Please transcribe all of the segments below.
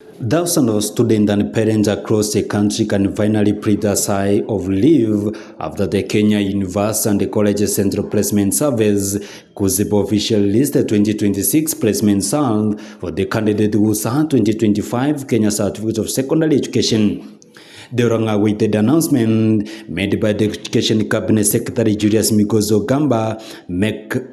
Thousands of students and parents across the country can finally breathe a sigh of relief after the Kenya University and the College Central Placement Service Kisii officially listed 2026 placement sound for the candidate who earned 2025 Kenya Certificate of Secondary Education. The long-awaited announcement made by the Education Cabinet Secretary Julius Migozo Gamba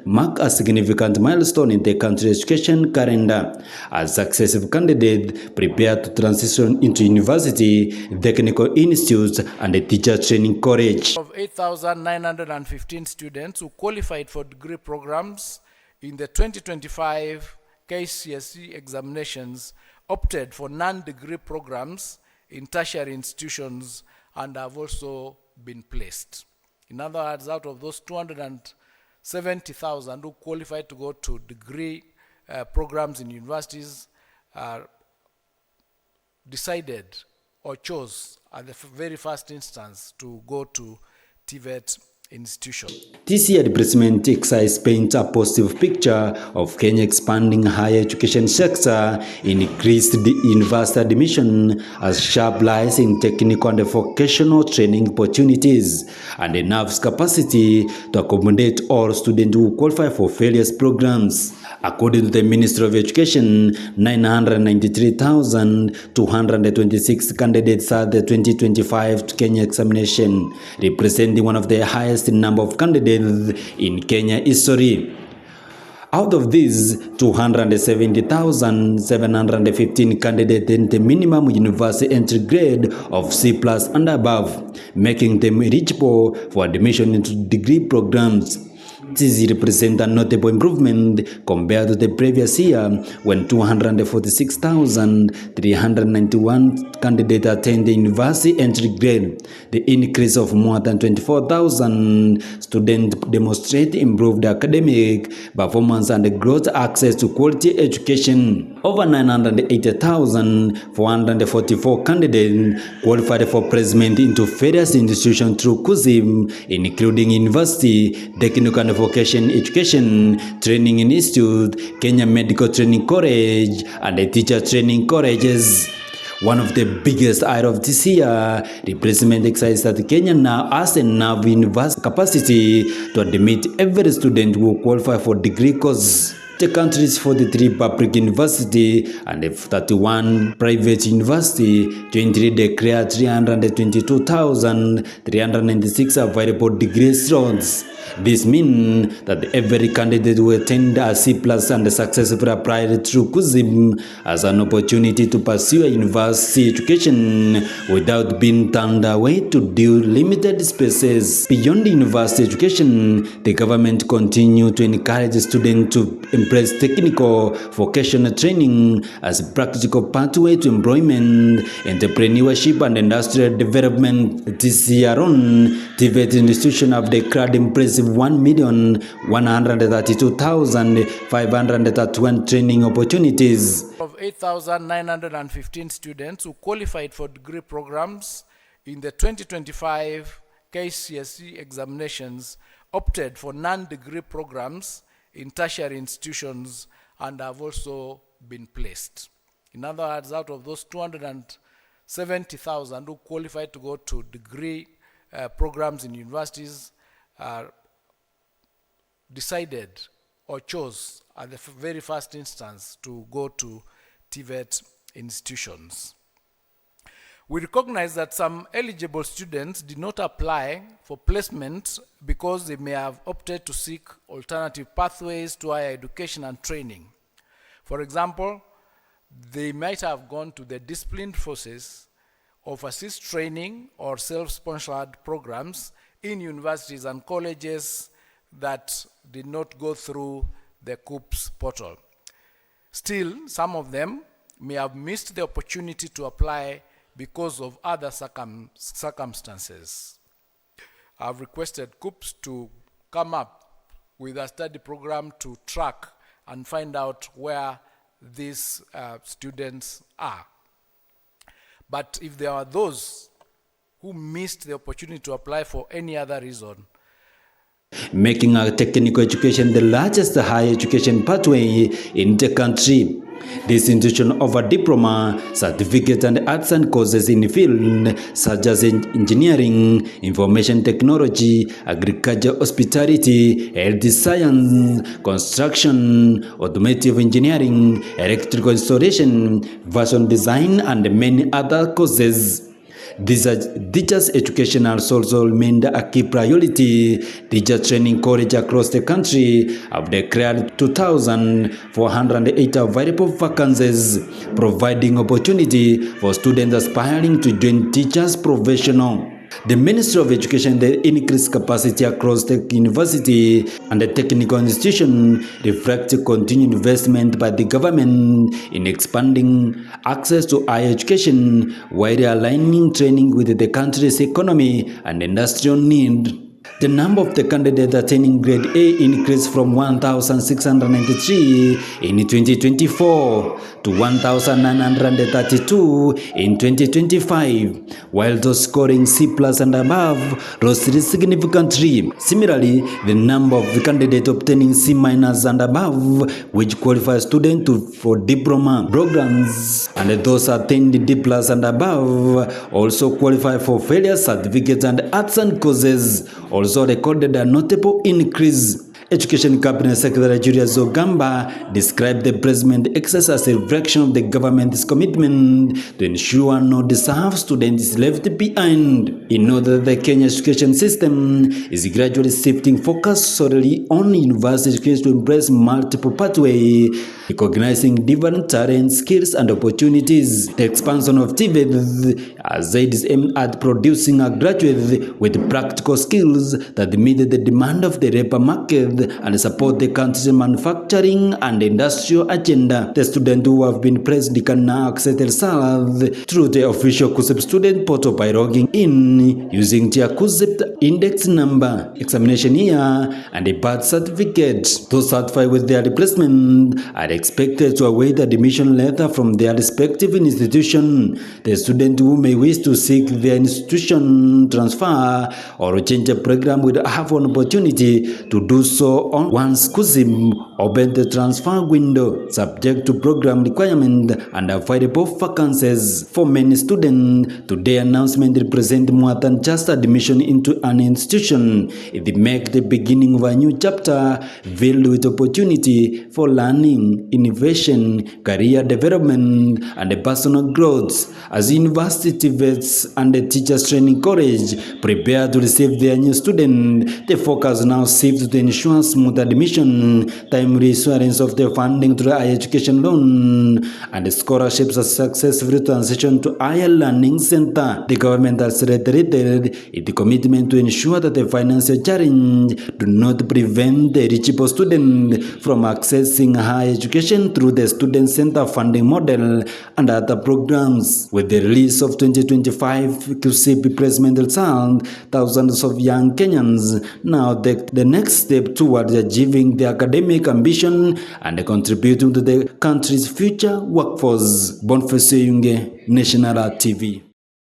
mark a significant milestone in the country's education calendar as successive candidates prepare to transition into university, technical institutes, and the teacher training college. Of 8,915 students who qualified for degree programs in the 2025 KCSE examinations opted for non-degree programs in tertiary institutions and have also been placed. In other words, out of those 270,000 who qualified to go to degree programs in universities, decided or chose at the very first instance to go to TVET institution. This year, the placement exercise paints a positive picture of Kenya expanding higher education sector, increased university admission, as sharp rise in technical and vocational training opportunities, and enough capacity to accommodate all students who qualify for various programs. According to the Ministry of Education, 993,226 candidates at the 2025 Kenya examination, representing one of the highest number of candidates in Kenya history. Out of these, 270,715 candidates in the minimum university entry grade of C+ and above, making them eligible for admission into degree programs. This represents a notable improvement compared to the previous year when 246,391 candidates attained the university entry grade. The increase of more than 24,000 students demonstrate improved academic performance and growth access to quality education. Over 980,444 candidates qualified for placement into various institutions through Kisii, including university, technical and vocational education, training institute, Kenya Medical Training College, and the teacher training colleges. One of the biggest items of this year, the placement exercise that Kenya now has enough university capacity to admit every student who qualify for degree courses. The country's 43 public university and 31 private university jointly declared 322,396 available degree slots. This means that every candidate who attend a C+ and successfully applied through Kisii has an opportunity to pursue a university education without being turned away to due limited spaces. Beyond university education, the government continues to encourage students to embrace technical vocational training as a practical pathway to employment, entrepreneurship, and industrial development. This year on, TVET institutions have declared impressive 1,132,531 training opportunities. Of 8,915 students who qualified for degree programs in the 2025 KCSE examinations opted for non-degree programs in tertiary institutions and have also been placed. In other words, out of those 270,000 who qualified to go to degree programs in universities, decided or chose at the very first instance to go to TVET institutions. We recognize that some eligible students did not apply for placement because they may have opted to seek alternative pathways to higher education and training. For example, they might have gone to the disciplined forces of assist training or self-sponsored programs in universities and colleges that did not go through the KUPS portal. Still, some of them may have missed the opportunity to apply because of other circumstances. I've requested KUPS to come up with a study program to track and find out where these students are. But if there are those who missed the opportunity to apply for any other reason, making a technical education the largest higher education pathway in the country. This institution offer diploma, certificate and arts and courses in field such as engineering, information technology, agriculture, hospitality, health science, construction, automotive engineering, electrical installation, fashion design and many other courses. Teachers' education has also remained a key priority. Teacher training college across the country have declared 2,408 available vacancies, providing opportunity for students aspiring to join teachers professional. The Ministry of Education, the increased capacity across the university and the technical institution reflects continued investment by the government in expanding access to higher education while aligning training with the country's economy and industrial need. The number of the candidates attaining grade A increased from 1,693 in 2024 to 1,932 in 2025, while those scoring C+ and above rose significantly. Similarly, the number of the candidates obtaining C- and above, which qualify students for diploma programs, and those attaining D+ and above, also qualify for failure certificates and arts and courses, also recorded a notable increase. Education Cabinet Secretary Julius Ogamba described the placement exercise as a reflection of the government's commitment to ensure no deserved student is left behind. He noted that the Kenya education system is gradually shifting focus solely on university education to embrace multiple pathways, recognizing different talents, skills, and opportunities. The expansion of TVET as it is aimed at producing a graduate with practical skills that meet the demand of the labor market and support the country's manufacturing and industrial agenda. The students who have been placed can now access their results through the official KUSSIP student portal by logging in using their KUSSIP index number, examination year, and a birth certificate. Those certified with their replacement are expected to await admission letter from their respective institution. The student who may wish to seek their institution transfer or change a program will have an opportunity to do so on once KUSSIP opens the transfer window, subject to program requirement and available vacancies. For many students, today's announcement represents more than just admission into an institution. It marks the beginning of a new chapter filled with opportunity for learning, innovation, career development, and personal growth. As university vets and the teachers training college prepare to receive their new students, the focus now shifts to ensure smooth admission, timely issuance of the funding through higher education loan, and scholarships as successful transition to higher learning center. The government has reiterated its commitment to ensure that the financial challenge do not prevent the eligible student from accessing higher education through the student center funding model and other programs. With the release of 2025 KUSSIP placement result, thousands of young Kenyans now take the next step towards achieving their academic ambition and contributing to the country's future workforce. Boniface Yunge, National TV.